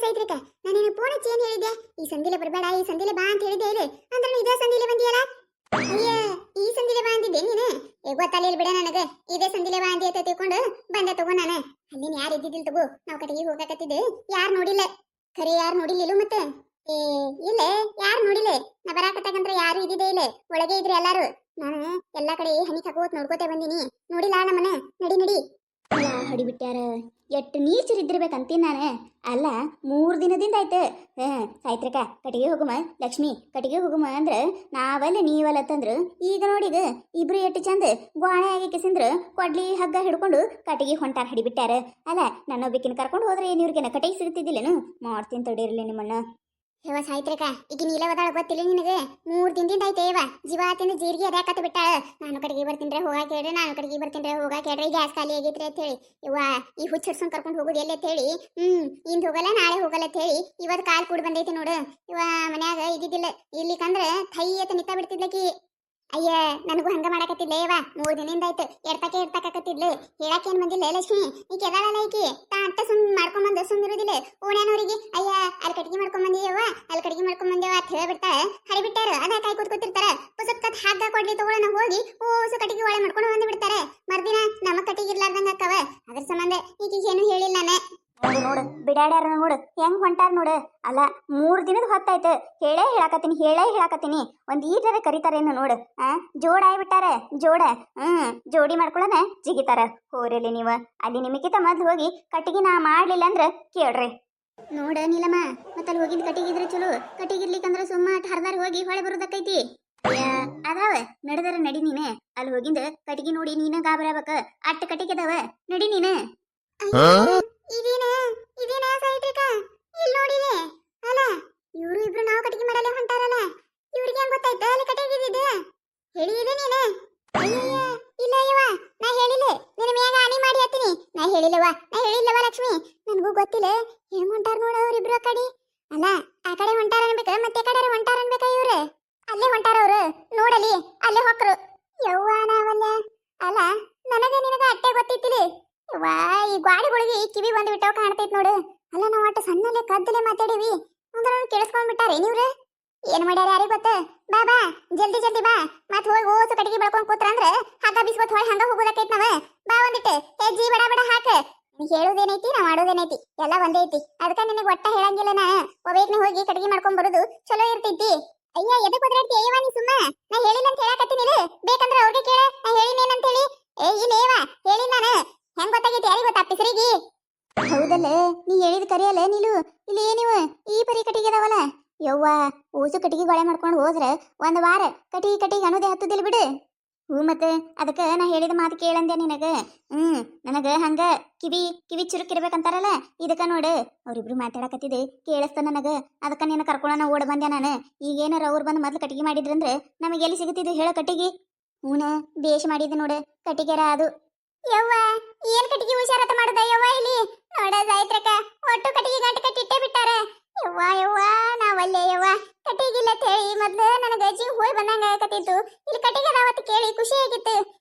ಸೈತ್ರಿಕ ನಾನೇನು ಫೋನ್ ಹಚ್ಚಿ ಏನ್ ಹೇಳಿದ್ದೆ ಈ ಸಂದಿಲೆ ಬರಬೇಡ ಈ ಸಂದಿಲೆ ಬಾ ಅಂತ ಹೇಳಿದ್ದೆ ಇಲ್ಲ ಅಂದ್ರೆ ಇದೇ ಸಂದಿಲೆ ಬಂದಿಯಲ್ಲ ಅಯ್ಯ ಈ ಸಂದಿಲೆ ಬಾ ಅಂದಿದ್ದೆ ನೀನು ಗೊತ್ತಲ್ಲ ಬಿಡ ನನಗೆ ಇದೇ ಸಂದಿಲೆ ಬಾ ಅಂತ ತಿಳ್ಕೊಂಡು ಬಂದೆ ತಗೋ ನಾನು ಅಲ್ಲಿನ ಯಾರು ಇದ್ದಿದ್ದಿಲ್ಲ ತಗೋ ನಾವು ಕಡೆಗೆ ಹೋಗಕತ್ತಿದ್ದೆ ಯಾರು ನೋಡಿಲ್ಲ ಖರೆ ಯಾರು ನೋಡಿಲ್ಲ ಮತ್ತೆ ಏ ಇಲ್ಲ ಯಾರು ನೋಡಿಲ್ಲ ನಾ ಬರಾಕತ್ತಾಗಂತ್ರ ಯಾರು ಇದ್ದಿದ್ದೇ ಇಲ್ಲ ಒಳಗೆ ಇದ್ರಿ ಎಲ್ಲಾರು ನಾನು ಎಲ್ಲಾ ಕಡೆ ಹನಿ ತಗೋತ್ ನೋಡ್ಕೋತೆ ಬಂದಿನಿ ನೋಡಿಲ್ಲ ನಮ್ಮನೆ ನಡಿ ನಡಿ ಹೊಡಿಬಿಟ್ಟಾರ ಎಟ್ಟು ನೀಚಿರಿದ್ದಿರ್ಬೇಕಂತೀನಿ ನಾನು ಅಲ್ಲ 3 ದಿನದಿಂದ ಆಯ್ತು ಸಾಯ್ತ್ರಕ ಕಟ್ಟಿಗೆ ಹೋಗುಮ ಲಕ್ಷ್ಮಿ ಕಟ್ಟಿಗೆ ಹೋಗುಮ ಅಂದ್ರೆ ನಾವಲ್ಲ ನೀವಲ್ಲ ತಂದ್ರು ಈಗ ನೋಡಿಗ ಇಬ್ರು ಎಟ್ಟು ಚಂದ ಗ್ವಾಣೆ ಆಗಿ ಕಿಸಿಂದ್ರ ಕೊಡ್ಲಿ ಹಗ್ಗ ಹಿಡ್ಕೊಂಡು ಕಟ್ಟಿಗೆ ಹೊಂಟಾರ ಹಿಡಿಬಿಟ್ಟಾರ ಅಲ್ಲ ನನ್ನೊಬ್ಬಕಿನ ಕರ್ಕೊಂಡು ಹೋದ್ರೆ ಏನು ಇವ್ರಿಗೇನ ಕಟ್ಟಿಗೆ ಸಿಗ್ತಿದ್ದಿಲ್ಲನು ಮಾಡ್ತೀನಿ ತಡೀರ್ಲಿ ನಿಮ್ಮನ್ನ ಯವ ಸಾಯ್ತ್ರಕ ಈಗ ನೀಲ ಒದಾಳ ಗೊತ್ತಿಲ್ಲ ನಿನಗೆ 3 ದಿನದಿಂದ ಐತೆ ಇವ ಜೀವ ತಿಂದು ಜೀರಿಗೆ ಅದ್ಯಾಕತ್ತ ಬಿಟ್ಟಾಳ ನಾನು ಕಡೆಗೆ ಬರ್ತೀನಿ ಹೋಗಾಕ ಹೇಳ್ರಿ ನಾನು ಕಡೆಗೆ ಬರ್ತೀನಿ ಹೋಗಾಕ ಹೇಳ್ರಿ ಗ್ಯಾಸ್ ಖಾಲಿ ಆಗೈತ್ರಿ ಅಂತ ಹೇಳಿ ಇವ ಈ ಹುಚ್ಚ ಹಿಡ್ಸ್ಕೊಂಡ್ ಕರ್ಕೊಂಡು ಹೋಗುದು ಎಲ್ಲ ಅಂತ ಹೇಳಿ ಇಂದು ಹೋಗಲ್ಲ ನಾಳೆ ಹೋಗಲ್ಲ ಅಂತ ಹೇಳಿ ಇವತ್ತು ಕಾಲ್ ಕೂಡ ಬಂದೈತಿ ನೋಡು ಇವ ಮನ್ಯಾಗ ಇದ್ದಿದ್ದಿಲ್ಲ ಇರ್ಲಿಕ್ಕಂದ್ರ ಥೈ ಅಂತ ನಿಂತ ಬಿಡ್ತಿದ್ಲಕಿ ಅಯ್ಯ ನನಗೂ ಹಂಗ ಮಾಡಕತ್ತಿದ್ಲೆ ಇವ 3 ದಿನದಿಂದ ಆಯ್ತು ಎಡ್ತಾಕತ್ತಿದ್ಲು ಹೇಳಕ್ಕೇನ್ ಬಂದಿಲ್ಲ ಲಕ್ಷ್ಮಿ ಈಕೆ ಎದಾಳಲ್ಲ ಈಕಿ ತಾ ಅಟ್ಟ ಮಾಡ್ಕೊಂಬಂದು ಸುಮ್ಮಿರುದಿಲ್ಲ ಓಣ್ಯಾನವ್ರಿಗೆ ಅಯ್ಯ ಅಲ್ಲಿ ಕಟ್ಗಿ ಮಾಡ್ಕೊಂಬಂದಿಯವ್ವ ಅಲ್ಲಿ ಕಟ್ಗಿ ಮಾಡ್ಕೊಂಬಂದೇವ ಅಂತ ಹೇಳ್ಬಿಡ್ತಾಳ ಹರಿಬಿಟ್ಟಾರ ಅದ ಕಾಯಿ ಕೂತ್ಕೊತಿರ್ತಾರ ಪುಸಕ್ಕತ್ ಹಾಗ ಕೊಡ್ಲಿ ತಗೊಳ್ಳೋಣ ಹೋಗಿ ಓಸು ಕಟ್ಟಿಗೆ ಒಳೆ ಮಾಡ್ಕೊಂಡು ಬಂದು ಬಿಡ್ತಾರೆ ಮರ್ದಿನ ನಮ್ಮ ಕಟ್ಟಿಗೆ ಇರ್ಲಾರ್ದಂಗ ಅಕ್ಕವ ಅದ್ರ ಸಂಬಂಧ ಈಕಿಗೆ ಏನು ಹೇಳಿಲ್ಲ ನಾನು ನೋಡು ಬಿಡಾಡ್ಯಾರ ನೋಡು ಹೆಂಗ್ ಹೊಂಟಾರ ನೋಡು ಅಲ್ಲ 3 ದಿನದ ಹೊತ್ತಾಯ್ತು ಹೇಳೇ ಹೇಳಾಕತ್ತೀನಿ ಒಂದ್ ಈಟರ ಕರಿತಾರೇನು ನೋಡು ಜೋಡ ಆಗ್ಬಿಟ್ಟಾರ ಜೋಡ ಜೋಡಿ ಮಾಡ್ಕೊಳ್ಳೋಣ ಜಿಗಿತಾರ ಹೋರಲ್ಲಿ ನೀವ ಅಲ್ಲಿ ನಿಮಗಿತ ಮೊದ್ಲು ಹೋಗಿ ಕಟ್ಟಿಗೆ ನಾ ಮಾಡ್ಲಿಲ್ಲ ಅಂದ್ರ ಕೇಳ್ರಿ ನೋಡ ನೀಲಮ್ಮ ಮತ್ತಲ್ಲಿ ಹೋಗಿದ್ ಕಟ್ಟಿಗಿದ್ರೆ ಚಲೋ ಕಟ್ಟಿಗಿರ್ಲಿಕ್ಕಂದ್ರ ಸುಮ್ಮ ಹರ್ದಾರ ಹೋಗಿ ಹೊಳೆ ಬರೋದಕ್ಕೈತಿ ಅದಾವ ನಡೆದಾರ ನಡಿ ನೀನೆ ಅಲ್ಲಿ ಹೋಗಿಂದ ಕಟ್ಟಿಗೆ ನೋಡಿ ನೀನ ಗಾಬರಾಬೇಕ ಅಟ್ಟ ಕಟ್ಟಿಗೆ ಅದಾವ ನಡಿ ನೀನೆ ಇದೇನ ಸೈಟ್ರಿಕ ಇಲ್ಲಿ ನೋಡಿದೆ ಅಲ್ಲ ಇವ್ರು ಇಬ್ರು ನಾವು ಕಟ್ಟಿಗೆ ಮಾಡಲ್ಲ ಹೊಂಟಾರಲ್ಲ ಇವ್ರಿಗೆ ಹೆಂಗ್ ಗೊತ್ತಾಯ್ತ ಅಲ್ಲಿ ಕಟ್ಟಿಗೆ ಇದ್ದಿದ್ದೆ ಹೇಳಿದೆ ನೀನು ಅಯ್ಯಯ್ಯ ಇಲ್ಲ ಇವ ನಾ ಹೇಳಿಲ್ಲ ನಿನ್ನ ಮ್ಯಾಗ ಆನಿ ಮಾಡಿ ಹತ್ತೀನಿ ನಾ ಹೇಳಿಲ್ಲವ ಲಕ್ಷ್ಮಿ ನನಗೂ ಗೊತ್ತಿಲ್ಲ ಹೆಂಗ್ ಹೊಂಟಾರ ನೋಡ ಅವ್ರಿಬ್ರು ಆ ಕಡೆ ಅಲ್ಲ ಆ ಕಡೆ ಹೊಂಟಾರ ಅನ್ಬೇಕ ಮತ್ತೆ ಕಡೆ ಹೊಂಟಾರ ಅನ್ಬೇಕ ಇವ್ರು ಅಲ್ಲೇ ಹೊಂಟಾರ ಅವ್ರು ನೋಡಲಿ ಅಲ್ಲೇ ಹೊಕ್ರು ಯವ್ವ ನಾವಲ್ಲ ಅಲ್ಲ ನನಗ ನಿನಗ ಅಟ್ಟೆ ಗೊತ್ತಿತ್ತಿಲಿ ವಾ ಈ ಗಾಡಿಗಳಿಗೆ ಕಿವಿ ಬಂದು ಬಿಟ್ಟವ್ ಕಾಣ್ತೈತ್ ನೋಡು ಅಲ್ಲ ನಾವು ಅಟ್ಟ ಸಣ್ಣಲ್ಲೇ ಕದ್ದಲೆ ಮಾತಾಡೀವಿ ಅಂದ್ರೆ ಕೇಳಿಸ್ಕೊಂಡ್ಬಿಟ್ಟಾರೆ ನೀವ್ರೆ ಏನ್ ಮಾಡ್ಯಾರ ಯಾರಿಗೆ ಗೊತ್ತ ಬಾ ಬಾ ಜಲ್ದಿ ಬಾ ಮತ್ ಹೋಗಿ ಓಸು ಕಟ್ಟಿಗೆ ಬೆಳ್ಕೊಂಡ್ ಕೂತ್ರಂದ್ರ ಹಗ್ಗ ಬಿಸ್ಕೊತ್ ಹೊಯ್ ಹಂಗ ಹೋಗೋದಕ್ಕೈತ್ ನಾವ ಬಾ ಒಂದಿಟ್ಟು ಹೆಜ್ಜಿ ಬಡ ಹಾಕ ಹೇಳುದೇನೈತಿ ನಾ ಮಾಡೋದೇನೈತಿ ಎಲ್ಲ ಒಂದೇ ಐತಿ ಅದಕ್ಕ ನಿನಗೆ ಒಟ್ಟ ಹೇಳಂಗಿಲ್ಲ ನಾ ಒಬೇಕ್ನೆ ಹೋಗಿ ಕಟ್ಟಿಗೆ ಮಾಡ್ಕೊಂಡ್ ಬರೋದು ಚಲೋ ಇರ್ತೈತಿ ಅಯ್ಯ ಎದಕ್ ಒದರಾಡ್ತಿ ಅಯ್ಯವ ನೀ ಸುಮ್ಮ ನಾ ಹೇಳಿಲ್ಲ ಅಂತ ಹೇಳಕತ್ತೀನಿ ಬೇಕಂದ್ರ ಅವ್ರಿಗೆ ಕೇಳ ನಾ ಹೇಳಿನೇನಂತ ಹೇಳಿ ಇಲ್ಲೇವ ಹೇಳಿ ನಾನು ಹೆಂಗ್ ಗೊತ್ತಾಗೈತಿ ಯಾರಿಗೆ ಗೊತ್ತಾ ಪಿಸರಿಗೆ ಹೌದಲ್ಲ ನೀ ಹೇಳಿದ ಕರಿಯಲ್ಲ ನೀನು ಇಲ್ಲಿ ಏನಿವ ಈ ಪರಿ ಕಟ್ಟಿಗೆ ಅದಾವಲ್ಲ ಯವ್ವ ಊಸು ಕಟ್ಟಿಗೆ ಗೊಳೆ ಮಾಡ್ಕೊಂಡು ಹೋದ್ರೆ 1 ವಾರ ಕಟ್ಟಿಗೆ ಅನ್ನೋದೇ ಹತ್ತದಿಲ್ಲ ಬಿಡು ಮತ್ತೆ ಅದಕ್ಕೆ ನಾ ಹೇಳಿದ ಮಾತು ಕೇಳಂದೆ ನಿನಗ ನನಗ ಹಂಗ ಕಿವಿ ಚುರುಕಿರ್ಬೇಕಂತಾರಲ್ಲ ಇದಕ್ಕ ನೋಡು ಅವ್ರಿಬ್ರು ಮಾತಾಡಕತ್ತಿದೆ ಕೇಳಿಸ್ತ ನನಗ ಅದಕ್ಕ ನಿನ್ನ ಕರ್ಕೊಳ್ಳೋಣ ಓಡ್ ಬಂದೆ ನಾನು ಈಗೇನಾರ ಅವ್ರು ಬಂದು ಮೊದ್ಲು ಕಟ್ಟಿಗೆ ಮಾಡಿದ್ರಂದ್ರೆ ನಮಗೆ ಎಲ್ಲಿ ಸಿಗುತ್ತಿದ್ದು ಹೇಳೋ ಕಟ್ಟಿಗೆ ಬೇಷ್ ಮಾಡಿದ್ದು ನೋಡು ಕಟ್ಟಿಗೆರ ಅದು ಯವ್ವ ಏನ್ ಕಟ್ಟಿಗೆ ಹುಷಾರತ ಮಾಡುದ ಯವ್ವ ಇಲ್ಲಿ ನೋಡ ಸಾಯ್ತ್ರಕ ಒಟ್ಟು ಕಟ್ಟಿಗೆ ಗಂಟು ಕಟ್ಟಿಟ್ಟೆ ಬಿಟ್ಟಾರ ಯವ್ವ ನಾವಲ್ಲೇ ಯವ್ವ ಕಟ್ಟಿಗಿಲ್ಲ ಹೇಳಿ ಮೊದ್ಲು ನನಗ ಜೀವ ಹೋಯ್ ಬಂದಂಗ ಆಗಕತ್ತಿತ್ತು ಇಲ್ಲಿ ಕಟ್ಟಿಗೆ ಅದಾವತ್ತು ಕೇಳಿ ಖುಷಿ ಆಗಿತ್ತು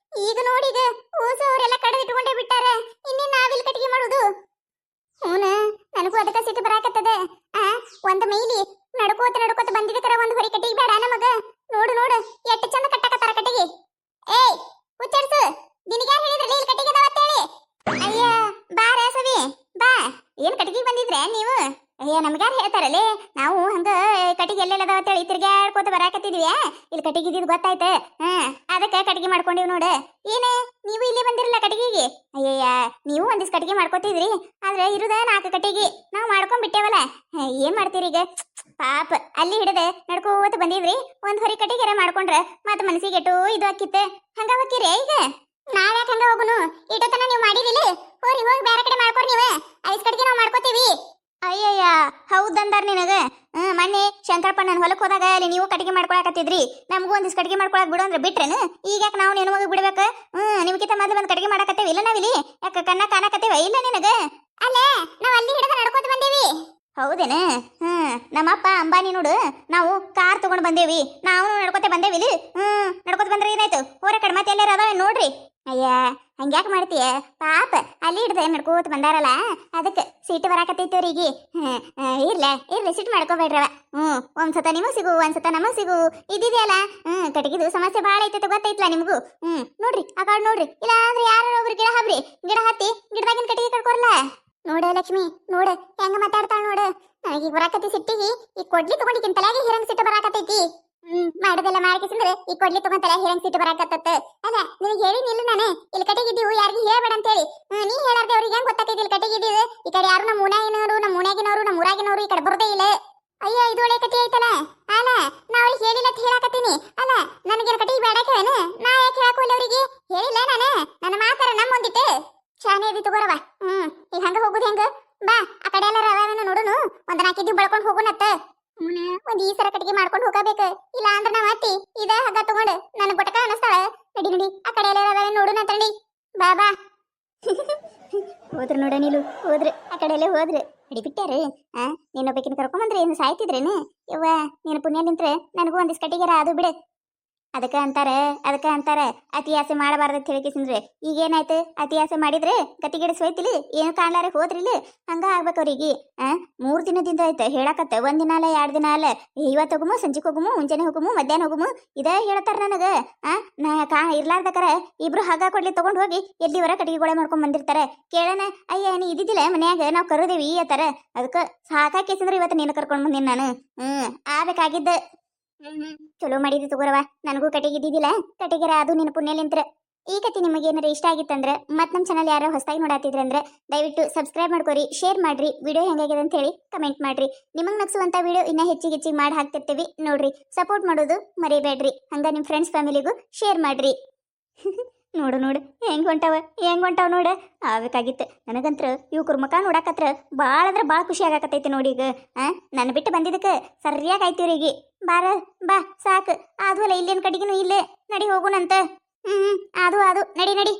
ಈಗ ನೋಡಿಗ ಊಸು ಅವರೆಲ್ಲ ಕಡಿದಿಟ್ಕೊಂಡೇ ಬಿಟ್ಟಾರ ಇನ್ನೇನ್ ನಾವಿಲ್ಲಿ ಕಟ್ಟಿಗೆ ಮಾಡುದು ನನಗೂ ಅದಕ್ಕ ಸಿಟ್ಟು ಬರಾಕತ್ತದ ಒಂದ್ ಮೈಲಿ ನಡ್ಕೋತ ಬಂದಿದ್ದಕರ ಒಂದ್ ಹೊರಿ ಕಟ್ಟಿಗೆ ಬೇಡ ನಮಗ ನೋಡು ಎಷ್ಟು ಚಂದ ಕಟ್ಟಕತ್ತಾರ ಕಟ್ಟಿಗೆ ಏಯ್ ಹುಚ್ಚರ್ಸು ನಿನಗೆ ಹೇಳಿದ್ರಲ್ಲ ಇಲ್ಲಿ ಕಟ್ಟಿಗೆ ಅದಾವ ಅಂತ ಹೇಳಿ ಅಯ್ಯ ಬಾ ರೇಸವಿ ಬಾ ಏನ್ ಕಟ್ಟಿಗೆ ಬಂದಿದ್ರೆ ನೀವು ಅಯ್ಯ ನಮ್ಗ್ಯಾರು ಹೇಳ್ತಾರಲ್ಲೇ ನಾವು ಹಂಗ ಕಟ್ಟಿಗೆ ಎಲ್ಲೆಲ್ಲ ಅದಾವ ಅಂತ ಹೇಳಿ ತಿರ್ಗಾಡ್ಕೋತ ಬರಾಕತ್ತಿದ್ವಿ ಇಲ್ಲಿ ಕಟ್ಟಿಗೆ ಇದ್ದಿದ್ದು ಗೊತ್ತಾಯ್ತ ಅದಕ್ಕೆ ಕಟ್ಟಿಗೆ ಮಾಡ್ಕೊಂಡಿವ್ ನೋಡ ಏನೇ ನೀವು ಇಲ್ಲಿ ಬಂದಿರಲ್ಲ ಕಟ್ಟಿಗೆಗೆ ಅಯ್ಯಯ್ಯ ನೀವು ಒಂದಿವ್ಸ ಕಟ್ಟಿಗೆ ಮಾಡ್ಕೋತಿದ್ರಿ ಆದ್ರೆ ಇರುದ 4 ಕಟ್ಟಿಗೆ ನಾವು ಮಾಡ್ಕೊಂಡ್ ಬಿಟ್ಟೇವಲ್ಲ ಏನ್ ಮಾಡ್ತೀರಿ ಈಗ ಪಾಪ ಅಲ್ಲಿ ಹಿಡದೆ ನಡ್ಕೋತ ಬಂದಿದ್ರಿ ಒಂದ್ ಹೊರಿ ಕಟ್ಟಿಗೆರ ಮಾಡ್ಕೊಂಡ್ರ ಮತ್ತ ಮನಸ್ಸಿಗೆ ಎಟೋ ಇದು ಹಾಕಿತ್ತೆ ಹಂಗ ಹೋಗಿರಿ ಈಗ ನಾವ್ಯಾಕೆ ಹಂಗ ಹೋಗುನು ಇಟತನ ನೀವು ಮಾಡಿದಿಲ್ಲ ಹೋಗಿ ಬೇರೆ ಕಡೆ ಮಾಡ್ಕೊರಿ ನೀವು ಐಸ್ ಕಟ್ಟಿಗೆ ನಾವು ಮಾಡ್ಕೋತೀವಿ ಅಯ್ಯಯ್ಯ ಹೌದಂದಾರ ನಿನಗ ಮೊನ್ನೆ ಶಂಕರಪ್ಪಣ್ಣನ ಹೊಲಕ್ಕೆ ಹೋದಾಗ ಅಲ್ಲಿ ನೀವು ಕಟ್ಟಿಗೆ ಮಾಡ್ಕೊಳಕತ್ತಿದ್ರಿ ನಮಗೂ ಒಂದಿವ್ಸ ಕಟ್ಟಿಗೆ ಮಾಡ್ಕೊಳಕ್ ಬಿಡು ಅಂದ್ರೆ ಬಿಟ್ರೇನು ಈಗ ಯಾಕೆ ನಾವು ನಿನ್ನ ಮಗ ಬಿಡ್ಬೇಕು ನಿಮ್ಗಿಂತ ಮೊದಲು ಬಂದು ಕಟ್ಟಿಗೆ ಮಾಡಕತ್ತೇವಿ ಇಲ್ಲ ನಾವಿಲ್ಲಿ ಯಾಕೆ ಕಣ್ಣ ಕಾಣಕತ್ತೇವ ಇಲ್ಲ ನಿನಗ ಅಲ್ಲೇ ನಾವು ಅಲ್ಲಿ ಹಿಡಿದ ನಡ್ಕೋತ ಬಂದೇವಿ ಹೌದೇನ ನಮ್ಮಪ್ಪ ಅಂಬಾನಿ ನೋಡು ನಾವು ಕಾರ್ ತಗೊಂಡ್ ಬಂದೇವಿ ನಾವು ನಡ್ಕೋತ ಬಂದೇವಿ ಇಲ್ಲಿ ನಡ್ಕೋತ ಬಂದ್ರೆ ಏನಾಯ್ತು ಹೋರ ಕಡೆ ಮತ್ತೆ ಎಲ್ಲಾರ ಅದಾವ ನೋಡ್ರಿ ಅಯ್ಯ ಹಂಗ್ಯಾಕೆ ಮಾಡ್ತೀಯ ಪಾಪ ಅಲ್ಲಿ ಹಿಡ್ದೆ ನಡ್ಕೋತ ಬಂದಾರಲ್ಲ ಅದಕ್ಕೆ ಸಿಟ್ಟು ಬರಾಕತ್ತೈತಿ ಅವ್ರಿಗೆ ಇರ್ಲಿ ಸಿಟ್ಟು ಮಾಡ್ಕೋಬೇಡ್ರವ ಒಂದ್ಸತ ನಿಮಗ್ ಸಿಗು ಒಂದ್ಸತ ನಮಗ್ ಸಿಗು ಇದ್ದಿದೆಯಲ್ಲ ಕಟಗಿದು ಸಮಸ್ಯೆ ಭಾಳ ಐತೆ ಗೊತ್ತೈತ್ಲ ನಿಮ್ಗೂ ನೋಡ್ರಿ ಆ ಕಾಡ್ ನೋಡ್ರಿ ಇಲ್ಲ ಅಂದ್ರೆ ಯಾರು ಒಬ್ರು ಗಿಡ ಹಬ್ರಿ ಗಿಡ ಹತ್ತಿ ಗಿಡದಾಗಿನ ಕಟ್ಟಿಗೆ ಕಟ್ಕೊರ್ಲ ನೋಡ ಲಕ್ಷ್ಮಿ ನೋಡ ಹೆಂಗ ಮಾತಾಡ್ತಾಳ ನೋಡ ನನಗೆ ಬರಾಕತ್ತಿ ಸಿಟ್ಟಿಗಿ ಈ ಕೊಡ್ಲಿ ತಗೊಂಡಿಕಿನ್ ತಲೆಗೆ ಹಿರಂಗ್ ಸಿಟ್ಟು ಬರಾಕತ್ತೈತಿ ಮಾಡೋದೆಲ್ಲ ಮಾಡ್ಕಿಸಿದ್ರೆ ಈ ಕೊಡ್ಲಿ ತಗೊಂಡ್ ತಲೆ ಹಿರಂಗ್ ಸಿಟ್ಟು ಬರಾಕತ್ತ ಅಲ್ಲ ನಿನಗೆ ಹೇಳಿ ನಿಲ್ಲ ನಾನು ಇಲ್ಲಿ ಕಟ್ಟಿಗಿದ್ದೀವು ಯಾರಿಗೂ ಹೇಳ್ಬೇಡ ಅಂತ ಹೇಳಿ ನೀ ಹೇಳಾರ್ದೆ ಅವ್ರಿಗೆ ಹೆಂಗ್ ಗೊತ್ತಾಕೈತಿ ಇಲ್ಲಿ ಕಟ್ಟಿಗಿದ್ದೀವಿ ಈ ಕಡೆ ಯಾರು ನಮ್ಮ ಮೂನಾಗಿನವರು ನಮ್ಮ ಊರಾಗಿನವರು ಈ ಕಡೆ ಬರೋದೇ ಇಲ್ಲ ಅಯ್ಯ ಇದು ಒಳ್ಳೆ ಕಟ್ಟಿ ಐತಲ್ಲ ಅಲ್ಲ ನಾ ಅವಳಿಗೆ ಹೇಳಿಲ್ಲ ಅಂತ ಹೇಳಾಕತ್ತೀನಿ ಅಲ್ಲ ನನಗೆ ಕಟ್ಟಿಗೆ ಬೇಡ ಕೇಳೇನು ನಾ ಯಾಕೆ ಹೇಳಾಕೋಲ್ಲ ಅವರಿಗೆ ಹೇಳಿಲ್ಲ ನಾನು ನನ್ನ ಮಾತಾರ ನಮ್ಮ ಒಂದಿಟ್ಟು ಶಾನೆ ಇದಿ ತಗೋರವ ಈಗ ಹಂಗ ಹೋಗುದು ಹೆಂಗ ಬಾ ಆ ಕಡೆ ಎಲ್ಲ ರವಾನ ನೋಡುನು ಒಂದ್ ನಾಲ್ಕಿದ್ದು ಬಳಕೊಂಡ್ ಹೋಗುನತ್ತ ಒಂದ್ ಈ ಸರ ಕಟ್ಟಿಗೆ ಮಾಡ್ಕೊಂಡು ಹೋಗಬೇಕು ಇಲ್ಲ ಅಂದ್ರೆ ನಾವ್ ಅತ್ತಿ ಇದ ಹಗ್ಗ ತಗೊಂಡು ನನ್ ಗೊಟಕ ಅನಸ್ತಾಳ ನಡಿ ಆ ಕಡೆ ಎಲ್ಲ ರವಾನ ನೋಡುನ ತಡಿ ಬಾ ಬಾ ಹೋದ್ರು ನೋಡ ನೀಲು ಹೋದ್ರು ಆ ಕಡೆ ಎಲ್ಲ ಹೋದ್ರು ಅಡಿ ಬಿಟ್ಟಾರ ನೀನೊಬ್ಬಕಿನ ಕರ್ಕೊಂಬಂದ್ರೆ ಏನು ಸಾಯ್ತಿದ್ರೇನು ಯವ್ವ ನೀನು ಪುಣ್ಯ ನಿಂತ್ರೆ ನನಗೂ ಒಂದಿಷ್ಟು ಕಟ್ಟಿಗೆರ ಅದು ಬಿಡು ಅದಕ್ಕೆ ಅಂತಾರೆ ಅತಿ ಆಸೆ ಮಾಡಬಾರ್ದು ಅಂತ ಹೇಳಿಕಿಸಿದ್ರೆ ಈಗೇನಾಯ್ತು ಅತಿ ಆಸೆ ಮಾಡಿದ್ರೆ ಗತಿಗಿಡಿಸ್ ಹೋಯ್ತಿಲಿ ಏನು ಕಾಣ್ಲಾರೆ ಹೋದ್ರಿಲಿ ಹಂಗ ಆಗ್ಬೇಕವ್ರಿಗೆ 3 ದಿನದಿಂದ ಆಯ್ತು ಹೇಳಕತ್ತೆ 1 ದಿನ ಅಲ್ಲ 2 ದಿನ ಅಲ್ಲ ಇವತ್ತು ಹೋಗುಮು ಸಂಜೆಗೆ ಹೋಗುಮು ಮುಂಜಾನೆ ಹೋಗುಮು ಮಧ್ಯಾಹ್ನ ಹೋಗುಮು ಇದೇ ಹೇಳ್ತಾರ ನನಗ ನಾ ಇರ್ಲಾರ್ದಕರ ಇಬ್ರು ಹಗ್ಗ ಕೊಡ್ಲಿ ತಗೊಂಡ್ ಹೋಗಿ ಎಲ್ಲಿವರ ಕಟ್ಟಿಗೆಗೊಳೆ ಮಾಡ್ಕೊಂಡ್ ಬಂದಿರ್ತಾರೆ ಕೇಳೋಣ ಅಯ್ಯ ನೀ ಇದ್ದಿದ್ದಿಲ್ಲ ಮನ್ಯಾಗ ನಾವು ಕರೋದೇವಿ ಅತ್ತಾರ ಅದಕ್ಕೆ ಸಾಕಾಕೇಸಂದ್ರೆ ಇವತ್ತು ನೀನು ಕರ್ಕೊಂಡ್ ಬಂದಿನಿ ನಾನು ಆಗ್ಬೇಕಾಗಿದ್ದ ಚಲೋ ಮಾಡಿದಿ ತಗೋರವ ನನಗೂ ಕಟ್ಟಿಗಿದ್ದಿದ್ದಿಲ್ಲ ಕಟ್ಟಿಗೆರ ಅದು ನಿನ್ನ ಪುಣ್ಯಲಿಂತ್ರ ಈ ಕತೆ ನಿಮಗೆ ಏನಾರ ಇಷ್ಟ ಆಗಿತ್ತಂದ್ರೆ ಮತ್ತೆ ನಮ್ಮ ಚಾನಲ್ ಯಾರೋ ಹೊಸದಾಗಿ ನೋಡಾತಿದ್ರೆ ಅಂದ್ರೆ ದಯವಿಟ್ಟು ಸಬ್ಸ್ಕ್ರೈಬ್ ಮಾಡ್ಕೊರಿ ಶೇರ್ ಮಾಡ್ರಿ ವಿಡಿಯೋ ಹೆಂಗಾಗಿದೆ ಅಂತ ಹೇಳಿ ಕಮೆಂಟ್ ಮಾಡ್ರಿ ನಿಮಗೆ ನಗ್ಸುವಂತ ವಿಡಿಯೋ ಇನ್ನ ಹೆಚ್ಚಿಗೆ ಮಾಡಿ ಹಾಕ್ತಿರ್ತೀವಿ ನೋಡ್ರಿ ಸಪೋರ್ಟ್ ಮಾಡೋದು ಮರಿಬೇಡ್ರಿ ಹಂಗ ನಿಮ್ಮ ಫ್ರೆಂಡ್ಸ್ ಫ್ಯಾಮಿಲಿಗೂ ಶೇರ್ ಮಾಡ್ರಿ ನೋಡು ಹೆಂಗ್ ಹೊಂಟಾವ ನೋಡ ಆಗ್ಬೇಕಾಗಿತ್ತು ನನಗಂತ್ರ ಇವ್ರ ಮುಖ ನೋಡಕತ್ರ ಭಾಳ ಅಂದ್ರೆ ಭಾಳ ಖುಷಿ ಆಗಾಕತ್ತೈತಿ ನೋಡಿ ಈಗ ನನ್ನ ಬಿಟ್ಟು ಬಂದಿದ್ದಕ್ಕೆ ಸರಿಯಾಗಿ ಆಯ್ತಿವ್ರಿಗೆ ಬಾ ಸಾಕು ಅದು ಅಲ್ಲ ಇಲ್ಲೇನು ಕಡೆಗಿನೂ ಇಲ್ಲೇ ನಡಿ ಹೋಗುನಂತ ಅದು ನಡಿ